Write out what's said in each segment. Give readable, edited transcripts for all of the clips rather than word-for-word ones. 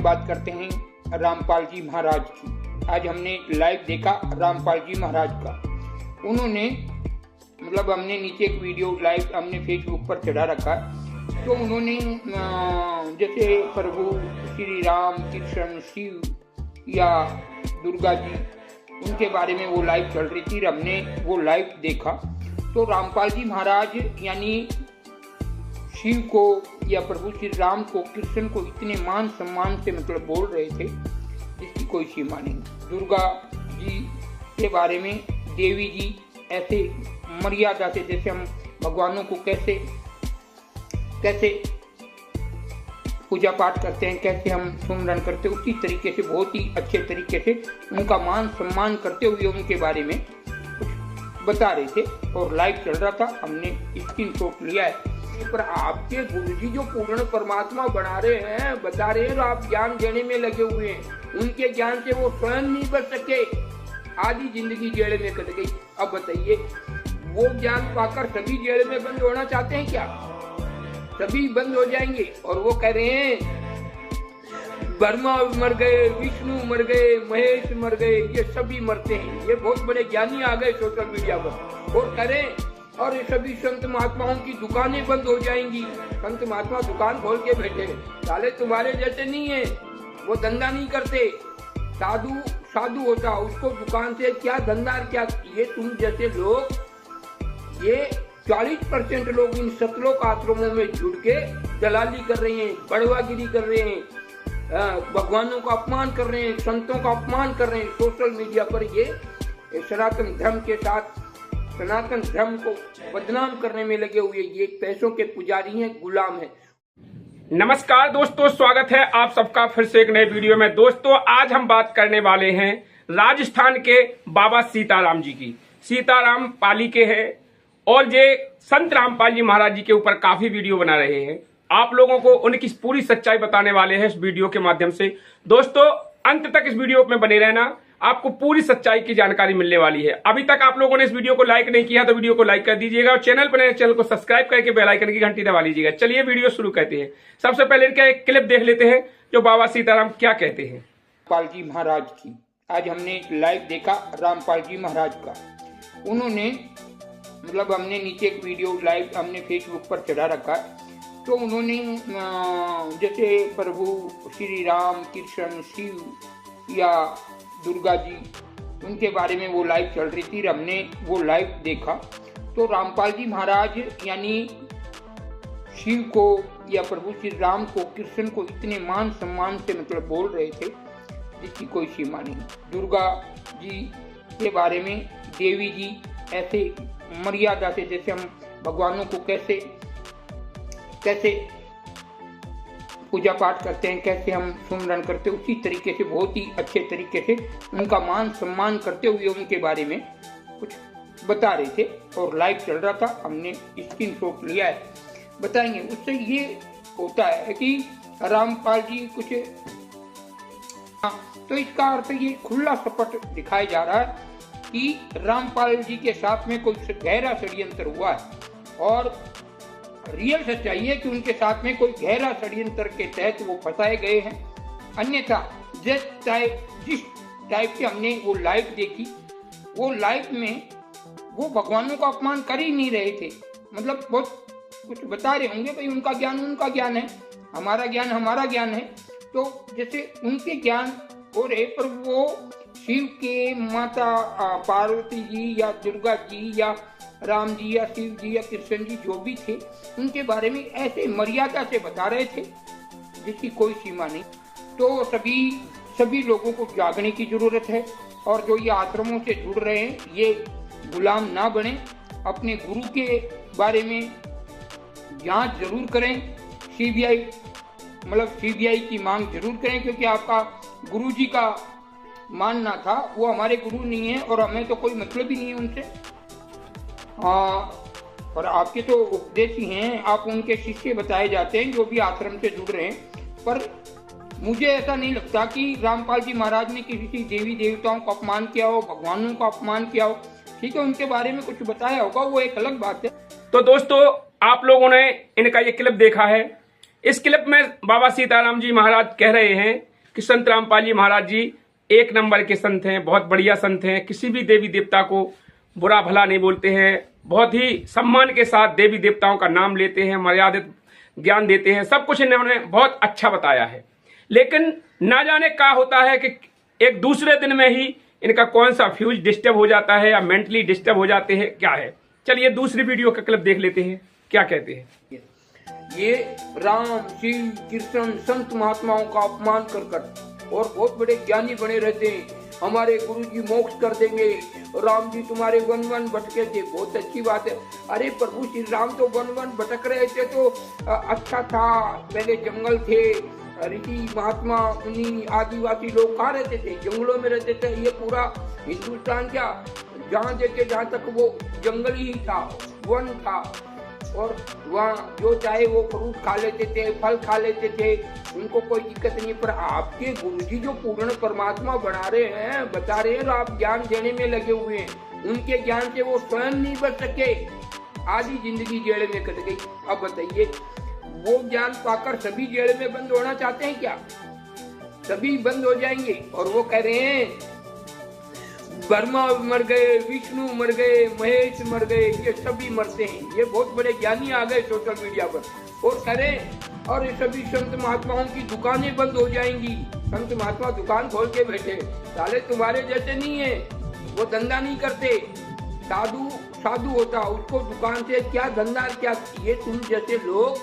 बात करते हैं रामपाल जी महाराज की। आज हमने लाइव देखा रामपाल जी महाराज का। उन्होंने हमने नीचे एक वीडियो लाइव हमने फेसबुक पर चढ़ा रखा। तो उन्होंने जैसे प्रभु श्री राम, कृष्ण, शिव या दुर्गा जी, उनके बारे में वो लाइव चल रही थी। हमने वो लाइव देखा तो रामपाल जी महाराज यानी शिव को या प्रभु श्री राम को, कृष्ण को इतने मान सम्मान से बोल रहे थे जिसकी कोई सीमा नहीं। दुर्गा जी के बारे में, देवी जी, ऐसे मर्यादा से जैसे हम भगवानों को कैसे कैसे पूजा पाठ करते हैं, कैसे हम सुमरन करते हैं, उसी तरीके से बहुत ही अच्छे तरीके से उनका मान सम्मान करते हुए उनके बारे में कुछ बता रहे थे और लाइव चल रहा था। हमने स्क्रीनशॉट लिया है। पर आपके गुरुजी जो पूर्ण परमात्मा बना रहे हैं, बता रहे हैं, तो आप ज्ञान देने में लगे हुए हैं। उनके ज्ञान से वो स्वयं नहीं बच सके, आधी जिंदगी जेल में कट गई। अब बताइए, वो ज्ञान पाकर सभी जेल में बंद होना चाहते हैं क्या? सभी बंद हो जाएंगे। और वो कह रहे हैं ब्रह्मा मर गए, विष्णु मर गए, महेश मर गए, ये सभी मरते हैं। ये बहुत बड़े ज्ञानी आ गए सोशल मीडिया पर और कह रहे हैं और सभी संत महात्माओं की दुकानें बंद हो जाएंगी। संत महात्मा दुकान खोल के बैठे, साले तुम्हारे जैसे नहीं है, वो धंधा नहीं करते। साधु साधु होता, उसको दुकान से क्या धंधा, क्या ये तुम जैसे लोग, ये 40% लोग इन सतलोक आश्रमों में जुड़ के दलाली कर रहे हैं, बड़वागिरी कर रहे हैं, भगवानों का अपमान कर रहे हैं, संतों का अपमान कर रहे हैं। सोशल मीडिया पर ये सनातन धर्म के साथ सनातन धर्म को बदनाम करने में लगे हुए ये पैसों के पुजारी हैं, गुलाम हैं। नमस्कार दोस्तों, स्वागत है आप सबका फिर से एक नए वीडियो में। दोस्तों, आज हम बात करने वाले हैं राजस्थान के बाबा सीताराम जी की। सीताराम पाली के हैं और ये संत रामपाल जी महाराज जी के ऊपर काफी वीडियो बना रहे हैं। आप लोगों को उनकी पूरी सच्चाई बताने वाले हैं इस वीडियो के माध्यम से। दोस्तों, अंत तक इस वीडियो में बने रहना, आपको पूरी सच्चाई की जानकारी मिलने वाली है। अभी तक आप लोगों ने इस वीडियो को लाइक नहीं किया तो वीडियो को लाइक कर दीजिएगा और चैनल पर नए चैनल को सब्सक्राइब करके बेल आइकन की घंटी दबा लीजिएगा। चलिए वीडियो शुरू करते हैं। सबसे पहले इनका एक क्लिप देख लेते हैं जो बाबा सीताराम क्या कहते हैं। रामपाल जी महाराज की आज हमने लाइव देखा रामपाल जी महाराज का। उन्होंने हमने नीचे एक वीडियो लाइव हमने फेसबुक पर चढ़ा रखा। तो उन्होंने जैसे प्रभु श्री राम, कृष्ण, शिव या दुर्गा जी, उनके बारे में वो लाइव चल रही थी। हमने वो लाइव देखा तो रामपाल जी महाराज यानी शिव को या प्रभु श्री राम को, कृष्ण को इतने मान सम्मान से बोल रहे थे जिसकी कोई सीमा नहीं। दुर्गा जी के बारे में, देवी जी, ऐसे मर्यादा से जैसे हम भगवानों को कैसे कैसे पूजा पाठ करते हैं, कैसे हम सुमरन करते हैं, उसी तरीके से बहुत ही अच्छे तरीके से उनका मान सम्मान करते हुए उनके बारे में कुछ बता रहे थे और लाइव चल रहा था। हमने स्क्रीनशॉट लिया है, बताएंगे। उससे ये होता है कि रामपाल जी कुछ, तो इसका अर्थ ये खुला स्पष्ट दिखाया जा रहा है कि रामपाल जी के साथ में कोई गहरा षड्यंत्र हुआ है और रियल सच्चाई है कि उनके साथ में कोई गहरा षड्यंत्र के तहत वो फंसाए गए हैं। अन्यथा जिस टाइप की हमने वो लाइव देखी, वो लाइव में वो भगवानों का अपमान कर ही नहीं रहे थे। बहुत कुछ बता रहे होंगे, भाई उनका ज्ञान उनका ज्ञान है, हमारा ज्ञान हमारा ज्ञान है। तो जैसे उनके ज्ञान हो रहे, पर वो शिव के माता पार्वती जी या दुर्गा जी या राम जी या शिव जी या कृष्ण जी जो भी थे, उनके बारे में ऐसे मर्यादा से बता रहे थे जिसकी कोई सीमा नहीं। तो सभी लोगों को जागने की जरूरत है और जो ये आश्रमों से जुड़ रहे हैं ये गुलाम ना बने, अपने गुरु के बारे में जांच जरूर करें। सीबीआई की मांग जरूर करें, क्योंकि आपका गुरु जी का मानना था, वो हमारे गुरु नहीं है और हमें तो कोई मतलब ही नहीं है उनसे। और आपके तो उपदेश ही हैं, आप उनके शिष्य बताए जाते हैं जो भी आश्रम से जुड़ रहे हैं। पर मुझे ऐसा नहीं लगता कि रामपाल जी महाराज ने किसी देवी देवताओं का अपमान किया हो, भगवानों का अपमान किया हो। ठीक है, उनके बारे में कुछ बताया होगा, वो एक अलग बात है। तो दोस्तों, आप लोगों ने इनका ये क्लिप देखा है। इस क्लिप में बाबा सीताराम जी महाराज कह रहे हैं कि संत रामपाल जी महाराज जी एक नंबर के संत हैं, बहुत बढ़िया संत हैं। किसी भी देवी देवता को बुरा भला नहीं बोलते हैं, बहुत ही सम्मान के साथ देवी देवताओं का नाम लेते हैं, मर्यादित ज्ञान देते हैं। सब कुछ इन्होंने बहुत अच्छा बताया है। लेकिन ना जाने क्या होता है कि एक दूसरे दिन में ही इनका कौन सा फ्यूज डिस्टर्ब हो जाता है या मेंटली डिस्टर्ब हो जाते हैं, क्या है। चलिए दूसरी वीडियो का क्लिप देख लेते हैं, क्या कहते हैं। ये राम शिव कृष्ण संत महात्माओं का अपमान कर और बहुत बड़े ज्ञानी बने रहते हैं। हमारे गुरु जी मोक्ष कर देंगे, राम जी तुम्हारे वन वन भटके थे, बहुत अच्छी बात है। अरे प्रभु श्री राम तो वन वन भटक रहे थे तो अच्छा था। पहले जंगल थे, ऋषि महात्मा मुनि आदिवासी लोग कहाँ रहते थे? जंगलों में रहते थे। ये पूरा हिंदुस्तान क्या, जहाँ देखे जहाँ तक वो जंगल ही था, वन था, और वहाँ जो चाहे वो फ्रूट खा लेते थे, फल खा लेते थे, उनको कोई दिक्कत नहीं। पर आपके गुरुजी जो पूर्ण परमात्मा बना रहे हैं, बता रहे हैं, आप ज्ञान देने में लगे हुए हैं, उनके ज्ञान से वो स्वयं नहीं बच सके, आधी जिंदगी जेल में कट गई। अब बताइए, वो ज्ञान पाकर सभी जेल में बंद होना चाहते हैं क्या? सभी बंद हो जाएंगे। और वो कह रहे हैं ब्रह्मा मर गए, विष्णु मर गए, महेश मर गए, ये सभी मरते हैं। ये बहुत बड़े ज्ञानी आ गए सोशल मीडिया पर और कह रहे और ये सभी संत महात्माओं की दुकानें बंद हो जाएंगी। संत महात्मा दुकान खोल के बैठे, साले तुम्हारे जैसे नहीं है, वो धंधा नहीं करते। साधु साधु होता, उसको दुकान से क्या धंधा क्या। ये तुम जैसे लोग,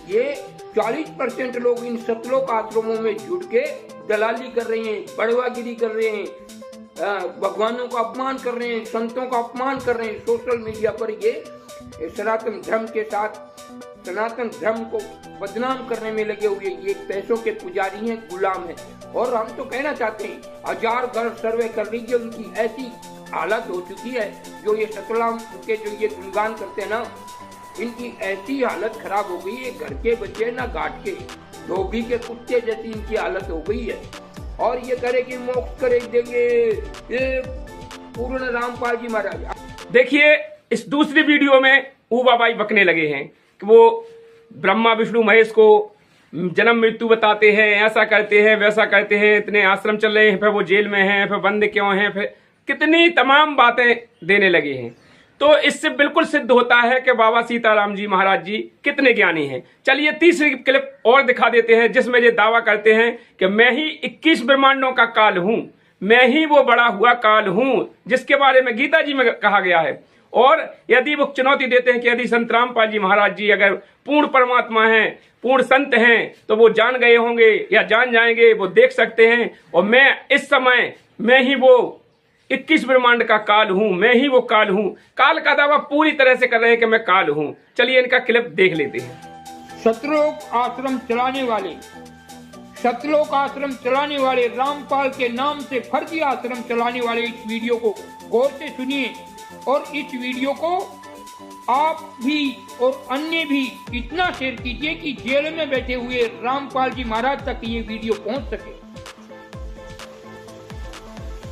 ये 40% लोग इन सतलोक आश्रमों में जुड़ के दलाली कर रहे हैं, बड़वागिरी कर रहे हैं, भगवानों का अपमान कर रहे हैं, संतों का अपमान कर रहे हैं सोशल मीडिया पर। ये सनातन धर्म के साथ सनातन धर्म को बदनाम करने में लगे हुए ये पैसों के पुजारी हैं, गुलाम हैं। और हम तो कहना चाहते हैं, 1000 घर सर्वे कर लीजिए, उनकी ऐसी हालत हो चुकी है, जो ये सतलाम के जो ये गुणगान करते हैं ना, इनकी ऐसी हालत खराब हो गई है, घर के बच्चे ना घाट के धोबी के कुत्ते जैसी इनकी हालत हो गई है। और ये करे कि मोक्ष करे देंगे ये पूर्ण रामपाल जी महाराज। देखिए इस दूसरी वीडियो में ऊबा बाई बकने लगे हैं कि वो ब्रह्मा विष्णु महेश को जन्म मृत्यु बताते हैं, ऐसा करते हैं वैसा करते हैं, इतने आश्रम चल रहे हैं, फिर वो जेल में हैं, फिर बंद क्यों हैं, फिर कितनी तमाम बातें देने लगे हैं। तो इससे बिल्कुल सिद्ध होता है कि बाबा सीताराम जी महाराज जी कितने ज्ञानी हैं। चलिए तीसरी क्लिप और दिखा देते हैं, जिसमें ये दावा करते हैं कि मैं ही 21 ब्रह्मांडों का काल हूं, मैं ही वो बड़ा हुआ काल हूं, जिसके बारे में गीता जी में कहा गया है। और यदि वो चुनौती देते हैं कि यदि संत रामपाल जी महाराज जी अगर पूर्ण परमात्मा हैं, पूर्ण संत हैं, तो वो जान गए होंगे या जान जाएंगे, वो देख सकते हैं। और मैं इस समय मैं ही वो 21 ब्रह्मांड का काल हूं, मैं ही वो काल हूं। काल का दावा पूरी तरह से कर रहे हैं कि मैं काल हूं। चलिए इनका क्लिप देख लेते हैं। सतलोक आश्रम चलाने वाले रामपाल के नाम से फर्जी आश्रम चलाने वाले इस वीडियो को गौर से सुनिए, और इस वीडियो को आप भी और अन्य भी इतना शेयर कीजिए कि जेल में बैठे हुए रामपाल जी महाराज तक ये वीडियो पहुंच सके,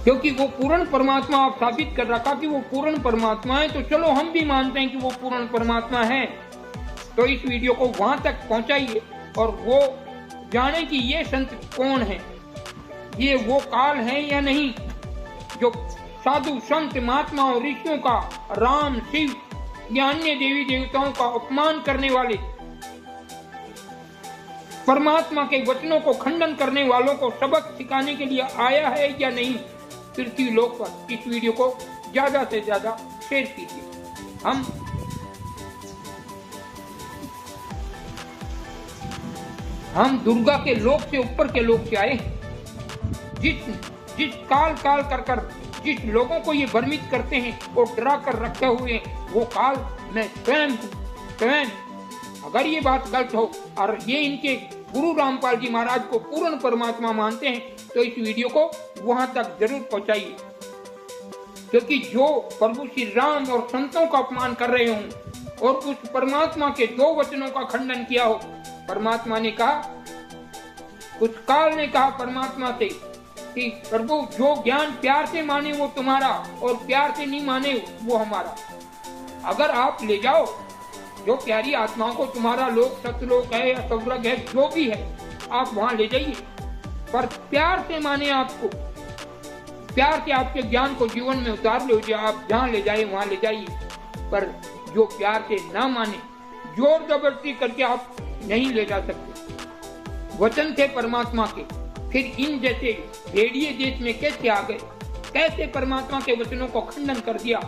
क्योंकि वो पूर्ण परमात्मा आप साबित कर रखा कि वो पूर्ण परमात्मा है। तो चलो हम भी मानते हैं कि वो पूर्ण परमात्मा है, तो इस वीडियो को वहां तक पहुंचाइए और वो जाने कि ये संत कौन है, ये वो काल है या नहीं, जो साधु संत महात्मा और ऋषियों का, राम शिव या अन्य देवी देवताओं का अपमान करने वाले, परमात्मा के वचनों को खंडन करने वालों को सबक सिखाने के लिए आया है या नहीं पृथ्वी लोक पर। इस वीडियो को ज्यादा से ज्यादा शेयर कीजिए। हम दुर्गा के लोक से ऊपर के लोक से आए। जिस काल कर जिस लोगों को ये भ्रमित करते हैं और डरा कर रखे हुए हैं, वो काल मैं स्वयं। अगर ये बात गलत हो और ये इनके गुरु रामपाल जी महाराज को पूर्ण परमात्मा मानते हैं, तो इस वीडियो को वहां तक जरूर पहुंचाइए, क्योंकि जो प्रभु श्री राम और संतों का अपमान कर रहे हों और उस परमात्मा के 2 वचनों का खंडन किया हो। परमात्मा ने कहा, उस काल ने कहा परमात्मा से कि प्रभु जो ज्ञान प्यार से माने वो तुम्हारा, और प्यार से नहीं माने वो हमारा। अगर आप ले जाओ जो प्यारी आत्माओं को, तुम्हारा लोक सतलोक है या स्वर्ग है, जो भी है, आप वहां ले जाइए, पर प्यार से माने आपको, प्यार से आपके ज्ञान को जीवन में उतार ले, आप जहाँ ले जाइए वहां ले जाइए। पर जो प्यार से ना माने, जोर जबरदस्ती करके आप नहीं ले जा सकते। वचन थे परमात्मा के, फिर इन जैसे भेड़िए देश में कैसे आ गए? कैसे परमात्मा के वचनों को खंडन कर दिया?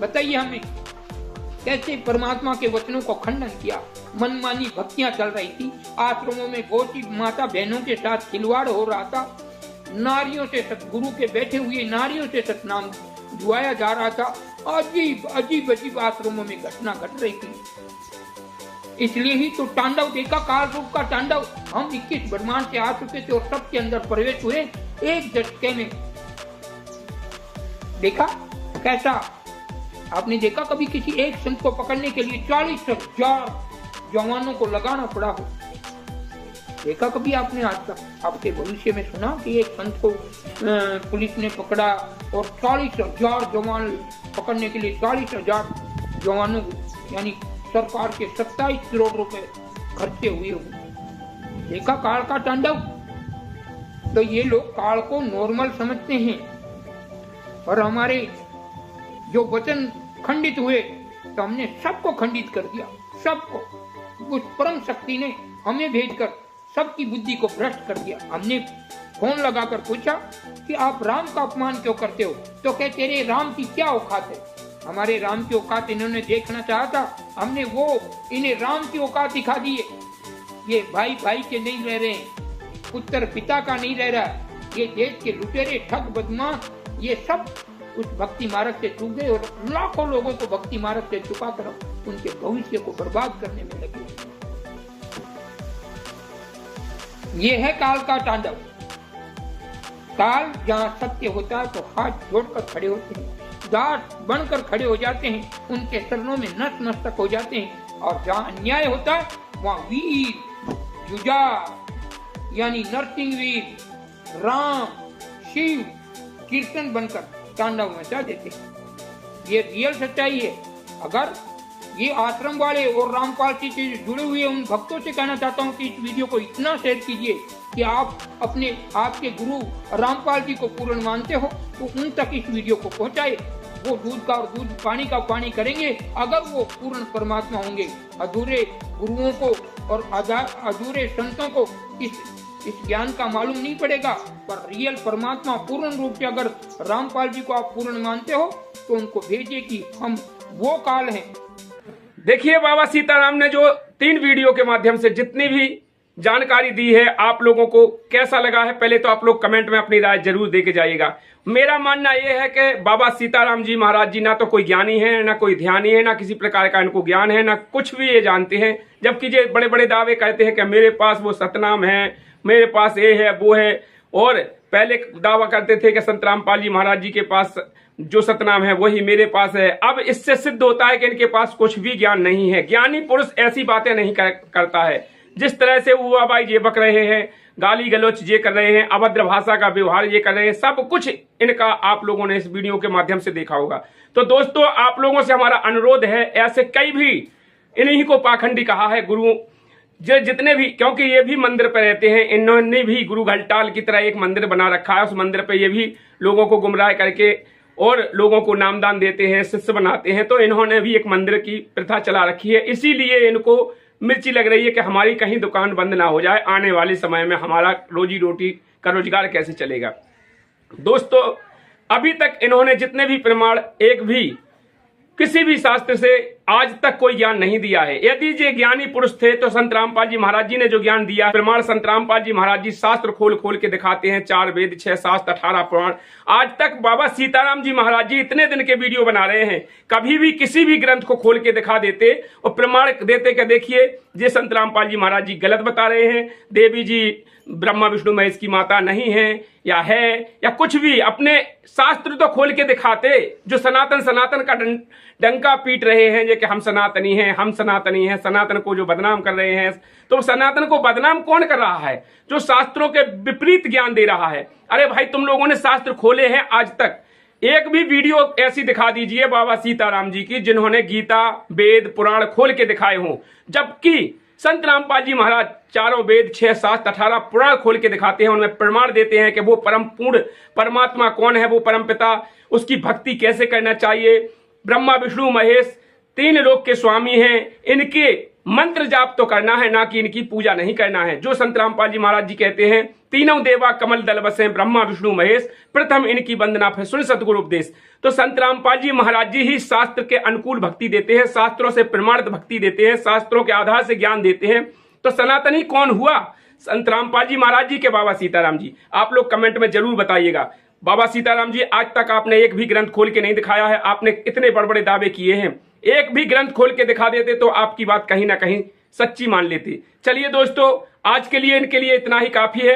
बताइए हमें, कैसे परमात्मा के वचनों को खंडन किया? मनमानी भक्तियां चल रही थी, आश्रमों में गौती माता बहनों के साथ खिलवाड़ हो रहा था, नारियों से सतगुरु के बैठे हुए नारियों से सतनाम जुआया जा रहा था। अजीब अजीब अजीब आश्रमों में घटना घट रही थी। इसलिए ही तो तांडव देखा, काल रूप का तांडव। हम 21 ब्रह्मांड से आ चुके थे और सबके अंदर प्रवेश हुए एक झटके में। देखा कैसा? आपने देखा कभी किसी एक संत को पकड़ने के लिए 40,000 जवानों को लगाना पड़ा हो? देखा कभी आपने आज तक? आपके भविष्य में सुना कि एक संत को पुलिस ने पकड़ा और 40,000 जवान पकड़ने के लिए 40,000 जवानों यानी सरकार के 27 करोड़ रुपए खर्चे हुए होंगे। देखा काल का तांडव? तो ये लोग काल को नॉर्मल समझते हैं और हमारे जो वचन खंडित हुए तो हमने सबको खंडित कर दिया, सबको। उस परम शक्ति ने हमें भेजकर सबकी बुद्धि को भ्रष्ट कर दिया। हमने फोन लगाकर पूछा कि आप राम का अपमान क्यों करते हो? तो कहे तेरे राम की क्या औकात है? हमारे राम की औकात इन्होंने देखना चाहा था, हमने वो इन्हें राम की औकात दिखा दी है। ये भाई भाई के नहीं रह रहे, पुत्र पिता का नहीं रह रहा। ये देश के लुटेरे ठग बदमाश ये सब उस भक्ति मार्ग से चूक गए और लाखों लोगों को भक्ति मार्ग से चुका कर उनके भविष्य को बर्बाद करने में लगे। ये है काल का तांडव। काल जहाँ सत्य होता है तो हाथ जोड़कर खड़े होते हैं, दांत बनकर खड़े हो जाते हैं, उनके चरणों में नतमस्तक हो जाते हैं। और जहाँ अन्याय होता है वहाँ वीर जुझार यानी नरसिंहवीर, राम, शिव, कीर्तन बनकर तांडव मचा देते हैं। ये रियल सच्चाई है। अगर ये आश्रम वाले और रामपाल जी से जुड़े हुए उन भक्तों से कहना चाहता हूँ कि इस वीडियो को इतना शेयर कीजिए कि आप अपने आपके गुरु रामपाल जी को पूर्ण मानते हो तो उन तक इस वीडियो को पहुँचाए। वो दूध का और दूध पानी का पानी करेंगे अगर वो पूर्ण परमात्मा होंगे। अधूरे गुरुओं को और अधूरे संतों को इस ज्ञान का मालूम नहीं पड़ेगा, पर रियल परमात्मा पूर्ण रूप से अगर रामपाल जी को आप पूर्ण मानते हो तो उनको भेजिए कि हम वो काल हैं। देखिए बाबा सीताराम ने जो 3 वीडियो के माध्यम से जितनी भी जानकारी दी है, आप लोगों को कैसा लगा है पहले तो आप लोग कमेंट में अपनी राय जरूर दे के जाइएगा। मेरा मानना यह है कि बाबा सीताराम जी महाराज जी ना तो कोई ज्ञानी है, ना कोई ध्यानी है, ना किसी प्रकार का इनको ज्ञान है, ना कुछ भी ये जानते हैं। जबकि ये बड़े बड़े दावे करते हैं कि मेरे पास वो सतनाम है, मेरे पास ये है वो है। और पहले दावा करते थे कि संत रामपाल जी महाराज जी के पास जो सतनाम है वही मेरे पास है। अब इससे सिद्ध होता है कि इनके पास कुछ भी ज्ञान नहीं है। ज्ञानी पुरुष ऐसी बातें नहीं करता है। जिस तरह से हुआबाई ये बक रहे हैं, गाली गलौच ये कर रहे हैं, अभद्र भाषा का व्यवहार ये कर रहे हैं, सब कुछ इनका आप लोगों ने इस वीडियो के माध्यम से देखा होगा। तो दोस्तों आप लोगों से हमारा अनुरोध है, ऐसे कई भी इन्हीं को पाखंडी कहा है गुरु जो जितने भी, क्योंकि ये भी मंदिर पर रहते हैं, इन्होंने भी गुरु घलटाल की तरह एक मंदिर बना रखा है। उस मंदिर पर ये भी लोगों को गुमराह करके और लोगों को नामदान देते हैं, शिष्य बनाते हैं। तो इन्होंने भी एक मंदिर की प्रथा चला रखी है। इसीलिए इनको मिर्ची लग रही है कि हमारी कहीं दुकान बंद ना हो जाए, आने वाले समय में हमारा रोजी रोटी का रोजगार कैसे चलेगा। दोस्तों अभी तक इन्होंने जितने भी प्रमाण एक भी किसी भी शास्त्र से आज तक कोई ज्ञान नहीं दिया है। यदि ये ज्ञानी पुरुष थे तो संत रामपाल जी महाराज जी ने जो ज्ञान दिया प्रमाण संत रामपाल जी महाराज जी शास्त्र खोल खोल के दिखाते हैं, 4 वेद 6 शास्त्र 18 पुराण। आज तक बाबा सीताराम जी महाराज जी इतने दिन के वीडियो बना रहे हैं, कभी भी किसी भी ग्रंथ को खोल के दिखा देते और प्रमाण देते कि देखिए ये संत रामपाल जी महाराज जी गलत बता रहे हैं, देवी जी ब्रह्मा विष्णु महेश की माता नहीं है या कुछ भी। अपने शास्त्र तो खोल के दिखाते। जो सनातन का डंका पीट रहे हैं ये कि हम सनातनी हैं, हम सनातनी हैं, सनातन को जो बदनाम कर रहे हैं, तो सनातन को बदनाम कौन कर रहा है? जो शास्त्रों के विपरीत ज्ञान दे रहा है। अरे भाई तुम लोगों ने शास्त्र खोले हैं, आज तक एक भी वीडियो ऐसी दिखा दीजिए बाबा सीताराम जी की जिन्होंने गीता वेद पुराण खोल के दिखाए हों। जबकि संत रामपाल जी महाराज चारों वेद, 6 शास्त्र, 18 पुराण खोल के दिखाते हैं, उनमें प्रमाण देते हैं कि वो परम पूर्ण परमात्मा कौन है, वो परम पिता, उसकी भक्ति कैसे करना चाहिए। ब्रह्मा विष्णु महेश 3 लोक के स्वामी हैं, इनके मंत्र जाप तो करना है, ना कि इनकी पूजा नहीं करना है। जो संत रामपाल जी महाराज जी कहते हैं, तीनों देवा कमल दल बसे, ब्रह्मा विष्णु महेश, प्रथम इनकी वंदना फिर सुन सतगुरु उपदेश। तो संत रामपाल जी महाराज जी ही शास्त्र के अनुकूल भक्ति देते हैं, शास्त्रों से प्रमाणित भक्ति देते हैं, शास्त्रों के आधार से ज्ञान देते हैं। तो सनातनी कौन हुआ? संत रामपाल जी महाराज जी के बाबा सीताराम जी। आप लोग कमेंट में जरूर बताइएगा। बाबा सीताराम जी, आज तक आपने एक भी ग्रंथ खोल के नहीं दिखाया है। आपने इतने बड़े बड़े दावे किए हैं, एक भी ग्रंथ खोल के दिखा देते तो आपकी बात कहीं ना कहीं सच्ची मान लेते। चलिए दोस्तों, आज के लिए इनके लिए इतना ही काफी है।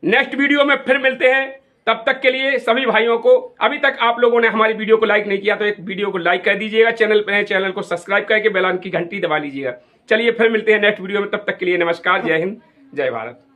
नेक्स्ट वीडियो में फिर मिलते हैं। तब तक के लिए सभी भाइयों को, अभी तक आप लोगों ने हमारी वीडियो को लाइक नहीं किया तो एक वीडियो को लाइक कर दीजिएगा, चैनल को सब्सक्राइब करके बेल आइकन की घंटी दबा लीजिएगा। चलिए फिर मिलते हैं नेक्स्ट वीडियो में, तब तक के लिए नमस्कार, जय हिंद, जय भारत।